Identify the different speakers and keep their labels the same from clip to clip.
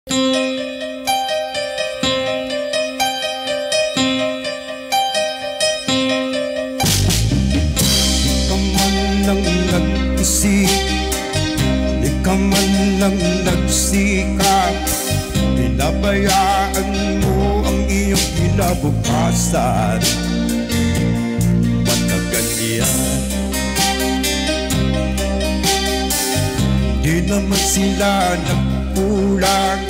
Speaker 1: Di ka man lang nagsikap, pinabayaan mo ang iyong kinabukasan. Matagal yan, di naman sila nagkulang,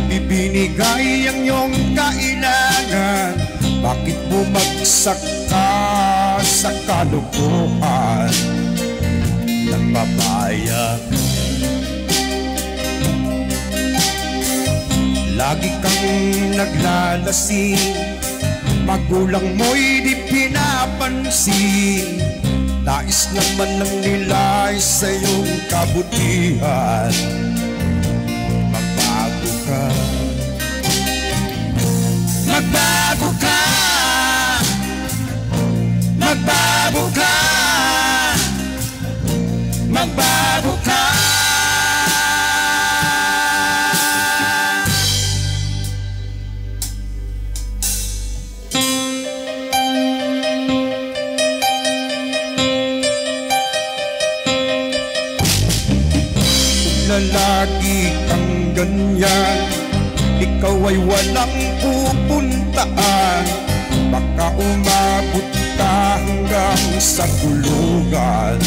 Speaker 1: ibinigay ang iyong kailangan. Bakit bumagsak ka sa kalukuhan? Nagpapayag, lagi kang naglalasing, magulang mo'y di pinapansin. Nais naman ng nila sa iyong kabutihan. Magbago ka, magbago ka, magbago ka, magbago ka. Kung lalaki kang ganyan, ikaw ay walang pupuntaan. Baka umabot ka hanggang sa kulungan.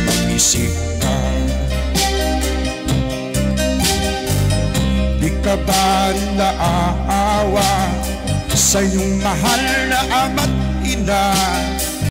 Speaker 1: Mag-isip ka, di ka ba naaawa sa iyong mahal na ama't ina?